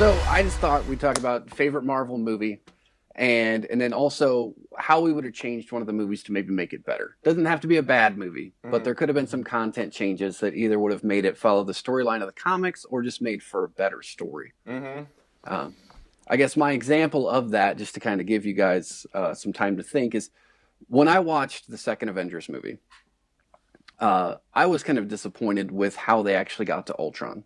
So I just thought we'd talk about favorite Marvel movie, and then also how we would have changed one of the movies to maybe make it better. Doesn't have to be a bad movie, but there could have been some content changes that either would have made it follow the storyline of the comics or just made for a better story. Mm-hmm. Um, I guess my example of that, just to kind of give you guys some time to think, is when I watched the second Avengers movie. I was kind of disappointed with how they actually got to Ultron.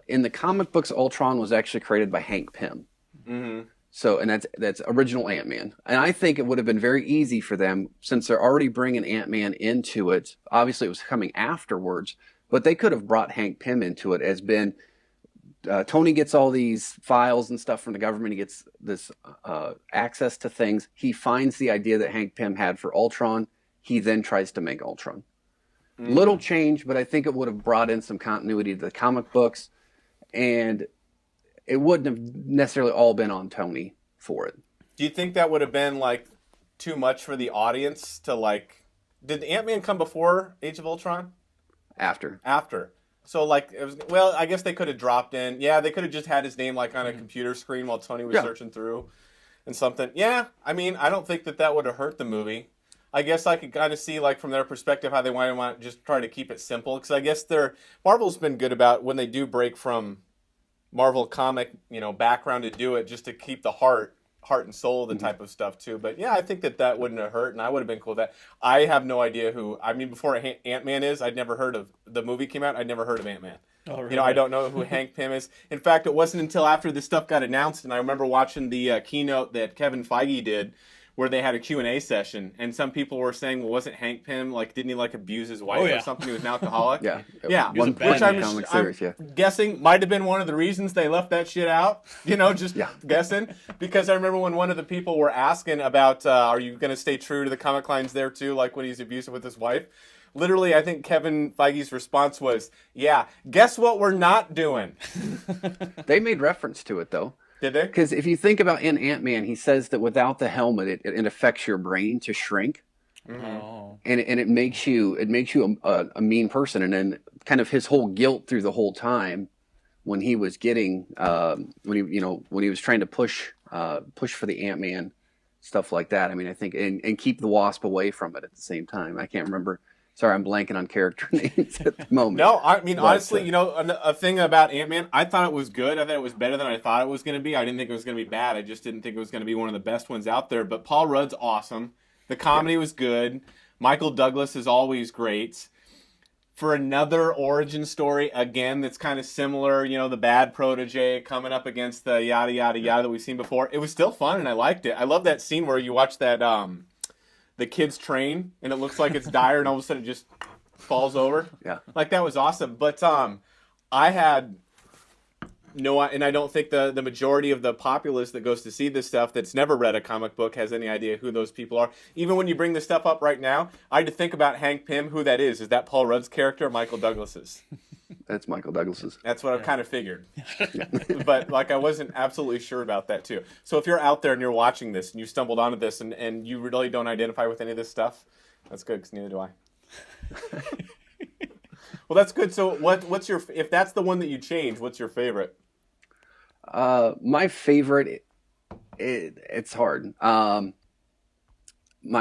In the comic books, Ultron was actually created by Hank Pym. Mm-hmm. So, and that's original Ant-Man. And I think it would have been very easy for them, since they're already bringing Ant-Man into it. Obviously, it was coming afterwards, but they could have brought Hank Pym into it as been. Tony gets all these files and stuff from the government. He gets this access to things. He finds the idea that Hank Pym had for Ultron. He then tries to make Ultron. Little change, but I think it would have brought in some continuity to the comic books, and it wouldn't have necessarily all been on Tony for it. Do you think that would have been like too much for the audience to like? Did Ant-Man come before Age of Ultron? After. So like it was. Well, I guess they could have dropped in. Yeah, they could have just had his name like on a computer screen while Tony was searching through, and something. Yeah, I mean, I don't think that would have hurt the movie. I guess I could kind of see, like, from their perspective, how they want to just try to keep it simple. Because I guess Marvel's been good about when they do break from Marvel comic, background to do it, just to keep the heart and soul of the type of stuff, too. But, yeah, I think that wouldn't have hurt, and I would have been cool with that. I have no idea who... I mean, before Ant-Man is, I'd never heard of... The movie came out, I'd never heard of Ant-Man. Oh, really? I don't know who Hank Pym is. In fact, it wasn't until after this stuff got announced, and I remember watching the keynote that Kevin Feige did, where they had a Q&A session, and some people were saying, well, wasn't Hank Pym, like, didn't he, like, abuse his wife or something? He was an alcoholic? Yeah. Which I'm guessing might have been one of the reasons they left that shit out, guessing. Because I remember when one of the people were asking about, are you going to stay true to the comic lines there, too, like when he's abusive with his wife? Literally, I think Kevin Feige's response was, yeah, guess what we're not doing? They made reference to it, though. Did they? Because if you think about in Ant-Man, he says that without the helmet, it affects your brain to shrink, and it makes you a mean person. And then kind of his whole guilt through the whole time when he was getting when he was trying to push for the Ant-Man stuff like that. I mean, I think and keep the Wasp away from it at the same time. I can't remember. Sorry, I'm blanking on character names at the moment. No, I mean, honestly, a thing about Ant-Man, I thought it was good. I thought it was better than I thought it was going to be. I didn't think it was going to be bad. I just didn't think it was going to be one of the best ones out there. But Paul Rudd's awesome. The comedy was good. Michael Douglas is always great. For another origin story, again, that's kind of similar, the bad protege coming up against the yada, yada, yada that we've seen before. It was still fun, and I liked it. I love that scene where you watch that... the kids train, and it looks like it's dire, and all of a sudden it just falls over. Yeah. Like, that was awesome. But I had no... And I don't think the majority of the populace that goes to see this stuff that's never read a comic book has any idea who those people are. Even when you bring this stuff up right now, I had to think about Hank Pym, who that is. Is that Paul Rudd's character or Michael Douglas's? That's Michael Douglas's. That's what I've kind of figured. But, I wasn't absolutely sure about that, too. So if you're out there and you're watching this and you stumbled onto this and you really don't identify with any of this stuff, that's good, because neither do I. Well, that's good. So what's your... If that's the one that you change, what's your favorite? My favorite... It's hard. My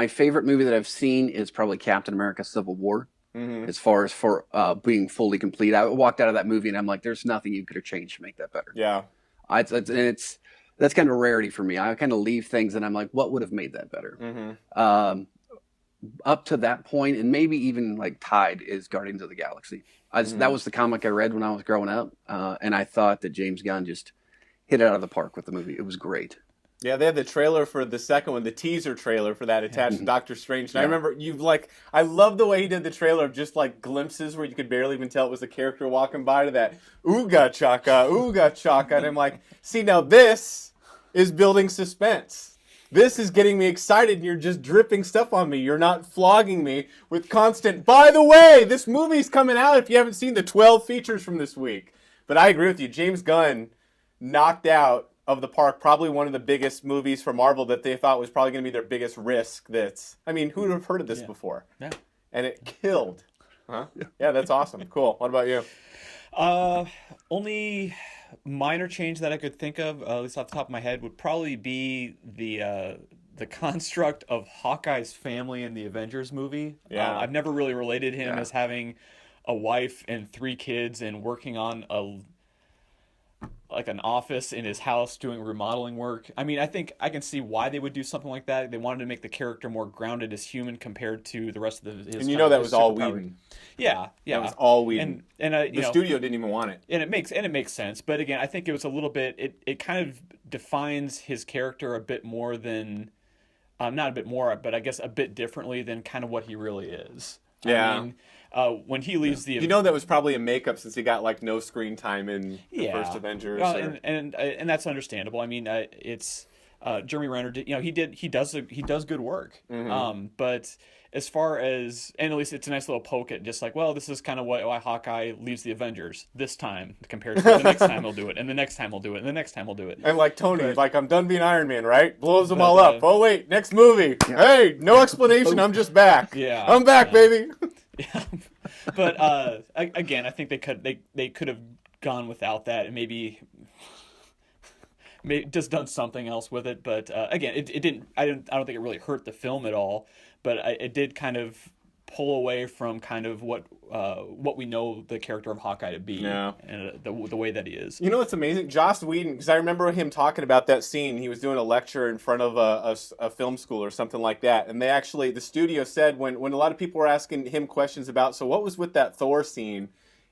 favorite movie that I've seen is probably Captain America Civil War. As far as for being fully complete, I walked out of that movie and I'm like, "There's nothing you could have changed to make that better." Yeah, that's kind of a rarity for me. I kind of leave things and I'm like, "What would have made that better?" Up to that point, and maybe even like tied, is Guardians of the Galaxy. That was the comic I read when I was growing up, and I thought that James Gunn just hit it out of the park with the movie. It was great. Yeah, they had the trailer for the second one, the teaser trailer for that attached to Doctor Strange. And I remember I love the way he did the trailer of just like glimpses where you could barely even tell it was a character walking by to that ooga chaka. And I'm like, see, now this is building suspense. This is getting me excited, and you're just dripping stuff on me. You're not flogging me with constant, by the way, this movie's coming out if you haven't seen the 12 features from this week. But I agree with you. James Gunn knocked out of the park probably one of the biggest movies for Marvel that they thought was probably going to be their biggest risk. Who would have heard of this before? Yeah. And it killed. Huh? Yeah, that's awesome. Cool. What about you? Only minor change that I could think of, at least off the top of my head, would probably be the construct of Hawkeye's family in the Avengers movie. Yeah. I've never really related him Yeah. as having a wife and 3 kids and working on a like an office in his house doing remodeling work. I mean, I think I can see why they would do something like that. They wanted to make the character more grounded as human compared to the rest of his. And you know that his was all superpowered- Whedon. Yeah, yeah. That was all Whedon. And The studio didn't even want it. and it makes sense. But again, I think it was a little bit. It kind of defines his character a bit more than, not a bit more, but I guess a bit differently than kind of what he really is. Yeah. I mean, when he leaves the You know that was probably a makeup since he got like no screen time in the first Avengers. Well, or- and that's understandable. I mean, it's Jeremy Renner did, he does good work. But as far as, and at least it's a nice little poke at just like, well, this is kind of why Hawkeye leaves the Avengers this time compared to the next time he'll do it, and the next time he'll do it, and the next time he'll do it. And like Tony, But- like I'm done being Iron Man, right? Blows them But, all up. Oh wait, next movie. Hey, no explanation. I'm just back. Yeah. I'm back, baby. Yeah. But again, I think they could have gone without that and maybe just done something else with it. But again, it didn't. I don't think it really hurt the film at all. But it did kind of pull away from kind of what we know the character of Hawkeye to be, Yeah. and the way that he is. You know what's amazing? Joss Whedon, because I remember him talking about that scene. He was doing a lecture in front of a film school or something like that. And the studio said when a lot of people were asking him questions about, so what was with that Thor scene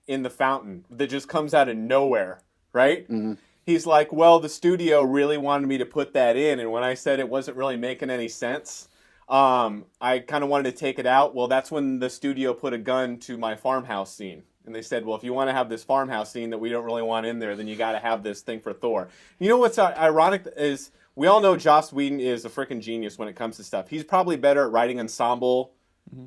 in the fountain that just comes out of nowhere, right? Mm-hmm. He's like, well, the studio really wanted me to put that in. And when I said it wasn't really making any sense, I kind of wanted to take it out. Well, that's when the studio put a gun to my farmhouse scene. And they said, well, if you want to have this farmhouse scene that we don't really want in there, then you got to have this thing for Thor. You know what's ironic is we all know Joss Whedon is a freaking genius when it comes to stuff. He's probably better at writing ensemble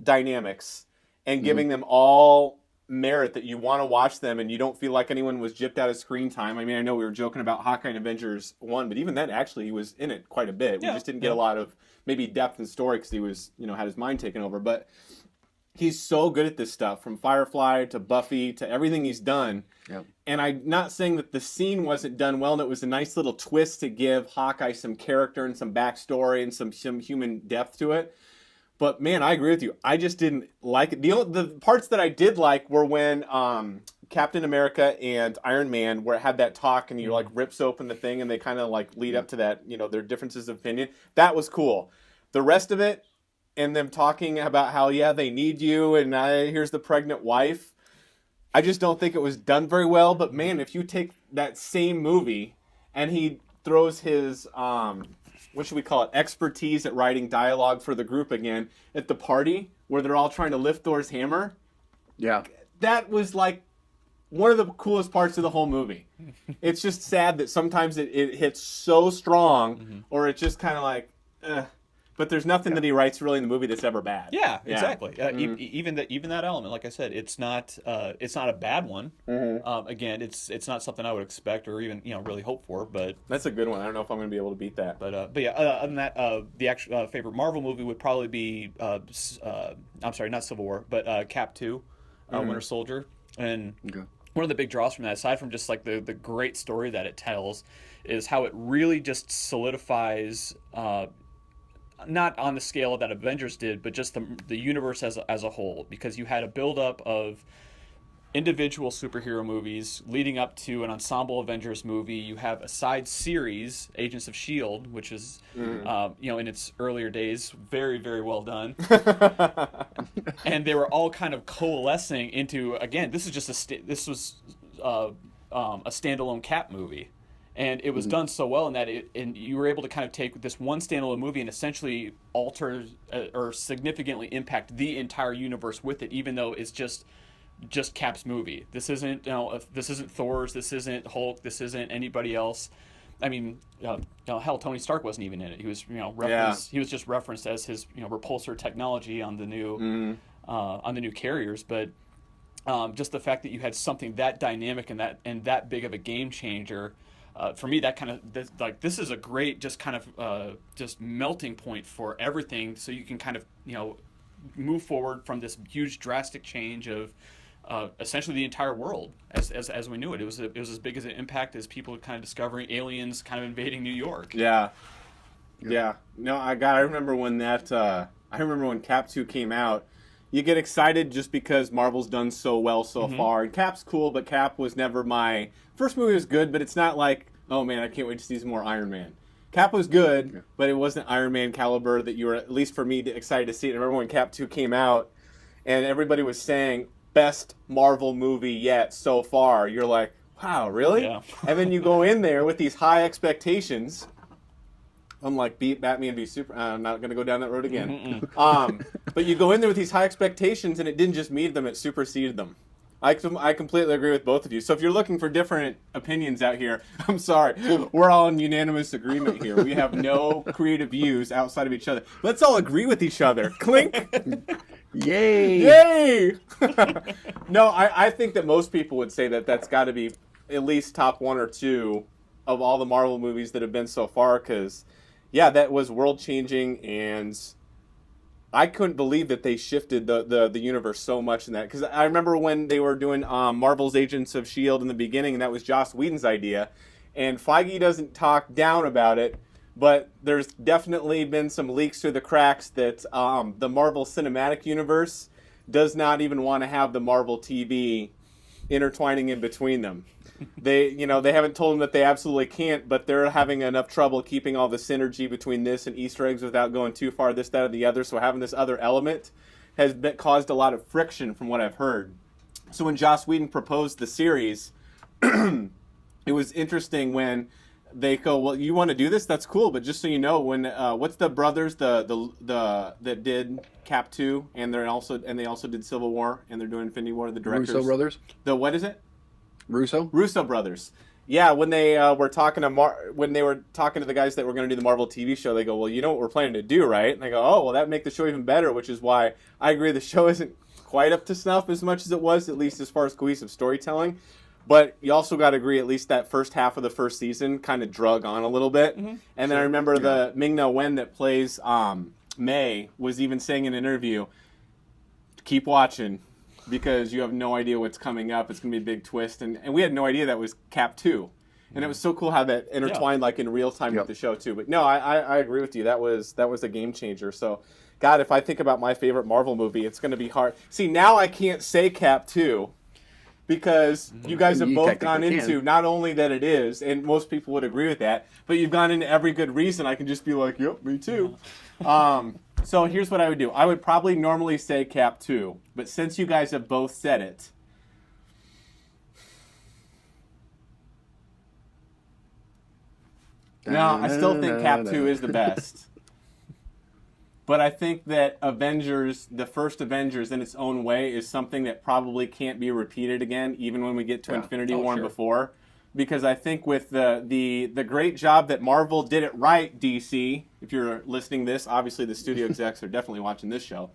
dynamics and giving them all merit that you want to watch them and you don't feel like anyone was gypped out of screen time. I mean, I know we were joking about Hawkeye and Avengers 1, but even then, actually, he was in it quite a bit. We just didn't get a lot of maybe depth and story because he was, had his mind taken over. But he's so good at this stuff, from Firefly to Buffy to everything he's done. Yep. And I'm not saying that the scene wasn't done well, and it was a nice little twist to give Hawkeye some character and some backstory and some human depth to it. But man, I agree with you. I just didn't like it. The parts that I did like were when Captain America and Iron Man had that talk, and he like rips open the thing, and they kind of like lead up to that. Their differences of opinion. That was cool. The rest of it, and them talking about how they need you, and here's the pregnant wife. I just don't think it was done very well. But man, if you take that same movie and he throws his what should we call it, expertise at writing dialogue for the group again at the party where they're all trying to lift Thor's hammer. Yeah. That was like one of the coolest parts of the whole movie. It's just sad that sometimes it hits so strong or it's just kind of like, but there's nothing that he writes really in the movie that's ever bad. Yeah, exactly. Even that element, like I said, it's not a bad one. Again, it's not something I would expect or even really hope for. But that's a good one. I don't know if I'm going to be able to beat that. But yeah, other than that, the actual favorite Marvel movie would probably be I'm sorry, not Civil War, but Cap 2, Winter Soldier, and one of the big draws from that, aside from just like the great story that it tells, is how it really just solidifies. Not on the scale that Avengers did, but just the universe as a whole, because you had a build-up of individual superhero movies leading up to an ensemble Avengers movie. You have a side series, Agents of S.H.I.E.L.D., which is, in its earlier days, very, very well done. And they were all kind of coalescing into, again, this was a standalone Cap movie. And it was done so well in that and you were able to kind of take this one standalone movie and essentially alter or significantly impact the entire universe with it, even though it's just Cap's movie. This isn't this isn't Thor's, this isn't Hulk, this isn't anybody else. I mean, hell, Tony Stark wasn't even in it. He was referenced. He was just referenced as his repulsor technology on the new carriers, but. Just the fact that you had something that dynamic and that big of a game changer, for me, that kind of this is a great just kind of just melting point for everything. So you can kind of move forward from this huge drastic change of essentially the entire world as we knew it. It was as big as an impact as people kind of discovering aliens kind of invading New York. Yeah. No, I remember when I remember when Cap 2 came out. You get excited just because Marvel's done so well so far. And Cap's cool, but Cap was never my first movie was good, but it's not like, oh man, I can't wait to see some more Iron Man. Cap was good, but it wasn't Iron Man caliber that you were, at least for me, excited to see it. I remember when Cap 2 came out and everybody was saying, best Marvel movie yet so far. You're like, wow, really? Yeah. And then you go in there with these high expectations. I'm like, beat Batman v Super. I'm not going to go down that road again. But you go in there with these high expectations, and it didn't just meet them, it superseded them. I completely agree with both of you. So if you're looking for different opinions out here, I'm sorry. We're all in unanimous agreement here. We have no creative views outside of each other. Let's all agree with each other. Clink. Yay! Yay! No, I think that most people would say that that's got to be at least top 1 or 2 of all the Marvel movies that have been so far, because, yeah, that was world-changing, and I couldn't believe that they shifted the universe so much in that. Because I remember when they were doing Marvel's Agents of S.H.I.E.L.D. in the beginning, and that was Joss Whedon's idea. And Feige doesn't talk down about it, but there's definitely been some leaks through the cracks that the Marvel Cinematic Universe does not even want to have the Marvel TV intertwining in between them. They haven't told them that they absolutely can't, but they're having enough trouble keeping all the synergy between this and Easter eggs without going too far this, that, or the other. So having this other element has caused a lot of friction from what I've heard. So when Joss Whedon proposed the series, it was interesting when they go, well, you want to do this? That's cool, but just so you know, when what's the brothers that did Cap 2 and they also did Civil War and they're doing Infinity War, the directors. Russo brothers. What is it? Russo brothers. Yeah, when they were talking to the guys that were going to do the Marvel TV show, they go, well, you know what we're planning to do, right? And they go, oh, well, that'd make the show even better, which is why I agree the show isn't quite up to snuff as much as it was, at least as far as cohesive storytelling. But you also got to agree, at least that first half of the first season kind of drug on a little bit. Mm-hmm. And then I remember the Ming-Na Wen that plays May was even saying in an interview, keep watching, because you have no idea what's coming up. It's going to be a big twist. And we had no idea that was Cap 2. And it was so cool how that intertwined like in real time with the show too. But no, I agree with you. That was a game changer. So, God, if I think about my favorite Marvel movie, it's going to be hard. See, now I can't say Cap 2 because you guys have both gone into not only that it is, and most people would agree with that, but you've gone into every good reason. I can just be like, yep, me too. So here's what I would do. I would probably normally say Cap 2, but since you guys have both said it, no, I still think Cap 2 is the best. But I think that Avengers, the first Avengers in its own way, is something that probably can't be repeated again, even when we get to Infinity War and before. Because I think with the great job that Marvel did it right, DC, if you're listening to this, obviously the studio execs are definitely watching this show.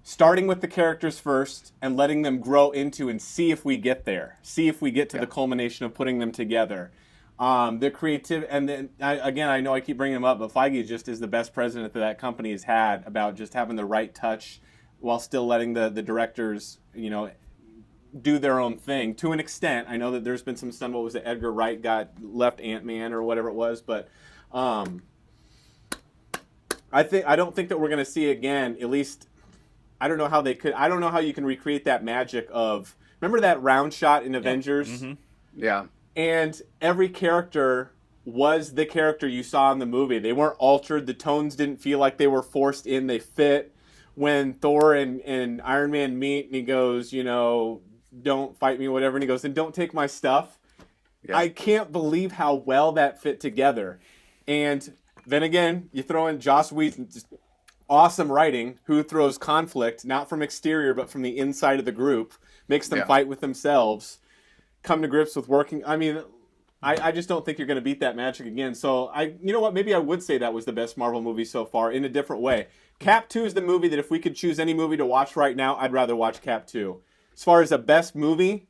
Starting with the characters first and letting them grow into and see if we get there. See if we get to the culmination of putting them together. The creative, and then again, I know I keep bringing him up, but Feige just is the best president that company has had about just having the right touch while still letting the directors, do their own thing to an extent. I know that there's been some stuff. What was it? Edgar Wright left Ant-Man or whatever it was, but I don't think that we're going to see again. At least I don't know how they could. I don't know how you can recreate that magic of. Remember that round shot in Avengers? Mm-hmm. Yeah. And every character was the character you saw in the movie. They weren't altered. The tones didn't feel like they were forced in. They fit. When Thor and Iron Man meet and he goes, don't fight me, whatever. And he goes, and don't take my stuff. Yeah. I can't believe how well that fit together. And then again, you throw in Joss Whedon, just awesome writing, who throws conflict, not from exterior, but from the inside of the group, makes them fight with themselves. Come to grips with working. I mean, I just don't think you're going to beat that magic again. So you know what? Maybe I would say that was the best Marvel movie so far in a different way. Cap 2 is the movie that if we could choose any movie to watch right now, I'd rather watch Cap 2. As far as the best movie,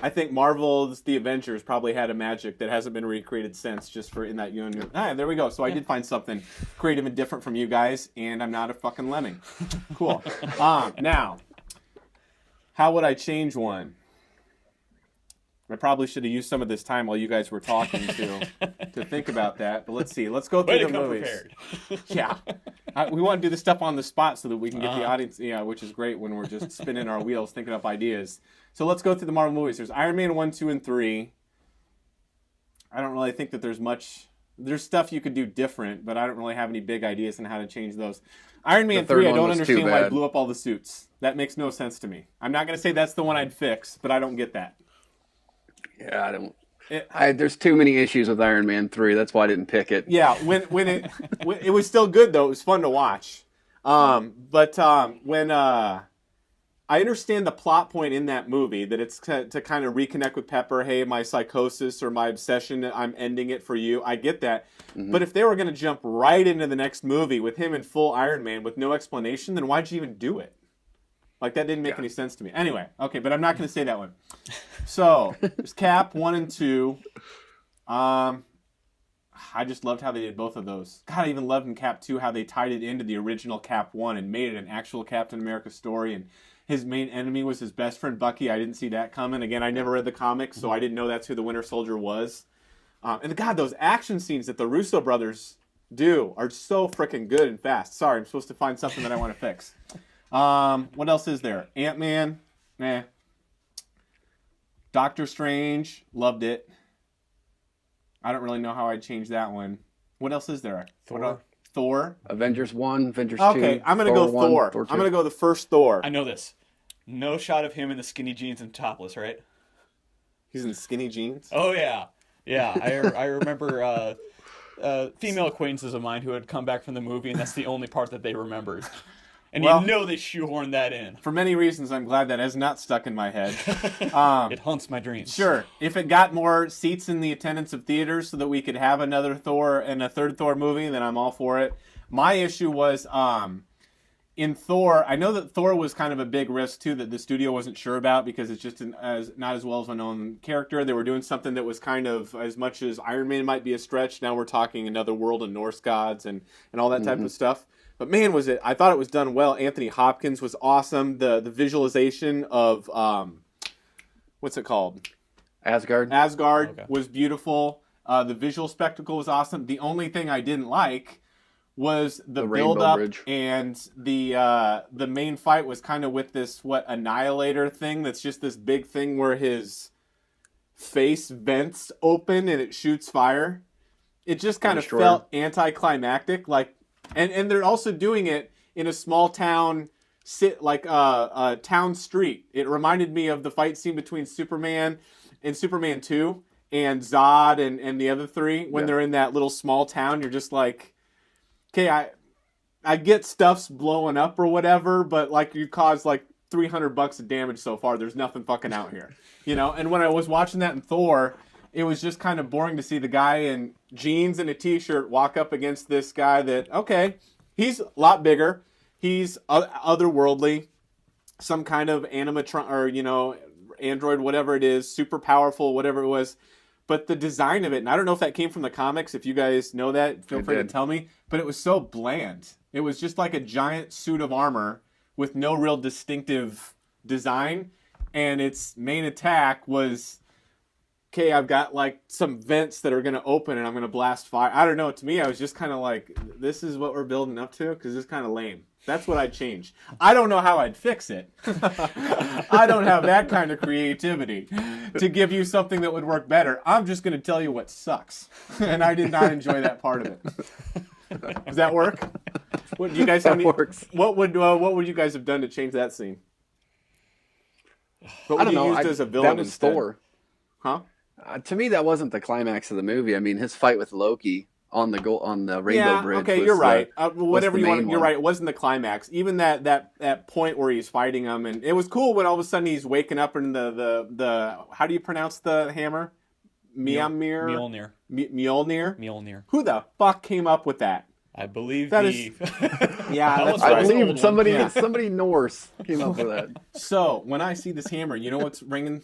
I think Marvel's The Avengers probably had a magic that hasn't been recreated since, just for in that universe. There we go. So I did find something creative and different from you guys, and I'm not a fucking lemming. Cool. Now, How would I change one? I probably should have used some of this time while you guys were talking to think about that. But let's see. Let's go through Way to the come movies. prepared. Yeah. We want to do this stuff on the spot so that we can get the audience, which is great when we're just spinning our wheels thinking up ideas. So let's go through the Marvel movies. There's Iron Man 1, 2, and 3. I don't really think that there's much. There's stuff you could do different, but I don't really have any big ideas on how to change those. Iron Man 3, I don't understand why it blew up all the suits. That makes no sense to me. I'm not going to say that's the one I'd fix, but I don't get that. Yeah, I don't. There's too many issues with Iron Man 3. That's why I didn't pick it. Yeah, when it was still good though. It was fun to watch. But when I understand the plot point in that movie that it's to kind of reconnect with Pepper. Hey, my psychosis or my obsession, I'm ending it for you. I get that. Mm-hmm. But if they were going to jump right into the next movie with him in full Iron Man with no explanation, then why'd you even do it? Like, that didn't make any sense to me. Anyway, okay, but I'm not going to say that one. So, there's Cap 1 and 2. I just loved how they did both of those. God, I even loved in Cap 2 how they tied it into the original Cap 1 and made it an actual Captain America story. And his main enemy was his best friend, Bucky. I didn't see that coming. Again, I never read the comics, so I didn't know that's who the Winter Soldier was. And God, those action scenes that the Russo brothers do are so freaking good and fast. Sorry, I'm supposed to find something that I want to fix. What else is there? Ant-Man, Doctor Strange, loved it. I don't really know how I'd change that one. What else is there? Thor. Avengers 1, Avengers 2. Okay, I'm going to go Thor. I'm going to go the first Thor. I know this. No shot of him in the skinny jeans and topless, right? He's in skinny jeans? Oh, yeah. Yeah, I remember female acquaintances of mine who had come back from the movie, and that's the only part that they remembered. And you know they shoehorned that in. For many reasons, I'm glad that has not stuck in my head. It haunts my dreams. Sure. If it got more seats in the attendance of theaters so that we could have another Thor and a third Thor movie, then I'm all for it. My issue was in Thor, I know that Thor was kind of a big risk, too, that the studio wasn't sure about because it's just not as well as a known character. They were doing something that was kind of, as much as Iron Man might be a stretch, now we're talking another world of Norse gods and all that type of stuff. But man, I thought it was done well. Anthony Hopkins was awesome. The visualization of, what's it called? Asgard. Okay. Was beautiful. The visual spectacle was awesome. The only thing I didn't like was the build-up and the main fight was kind of with this, Annihilator thing that's just this big thing where his face vents open and it shoots fire. It just kind of felt anticlimactic, like. And they're also doing it in a small town, town street. It reminded me of the fight scene between Superman and Superman 2 and Zod and the other three when they're in that little small town. You're just like, okay, I get stuff's blowing up or whatever, but like you caused like $300 of damage so far. There's nothing fucking out here, And when I was watching that in Thor, it was just kind of boring to see the guy in jeans and a t-shirt walk up against this guy that, okay, he's a lot bigger. He's otherworldly, some kind of animatron or, android, whatever it is, super powerful, whatever it was. But the design of it, and I don't know if that came from the comics. If you guys know that, feel free to tell me. But it was so bland. It was just like a giant suit of armor with no real distinctive design. And its main attack was, okay, I've got like some vents that are going to open and I'm going to blast fire. I don't know. To me, I was just kind of like, this is what we're building up to? Because it's kind of lame. That's what I'd change. I don't know how I'd fix it. I don't have that kind of creativity to give you something that would work better. I'm just going to tell you what sucks. And I did not enjoy that part of it. Does that work? What do you guys have? Works. What would you guys have done to change that scene? What would you use as a villain that was instead? Thor. Huh? To me, that wasn't the climax of the movie. I mean, his fight with Loki on the Rainbow Bridge. Okay, you're right. Whatever you want, you're right. It wasn't the climax. Even that point where he's fighting him, and it was cool when all of a sudden he's waking up in the how do you pronounce the hammer? Mjolnir. Mjolnir. Who the fuck came up with that? I believe yeah, that's I right. believe somebody Norse came up with that. So when I see this hammer, you know what's ringing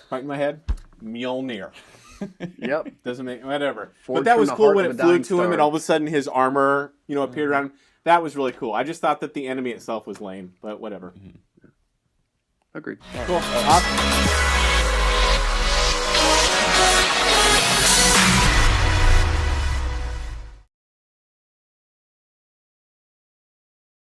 right in my head? Mjolnir. Yep. Doesn't make whatever. Forged but that was from the cool heart when of it a flew dying to him star. and all of a sudden his armor, appeared around him. That was really cool. I just thought that the enemy itself was lame, but whatever. Agreed. Cool. Awesome.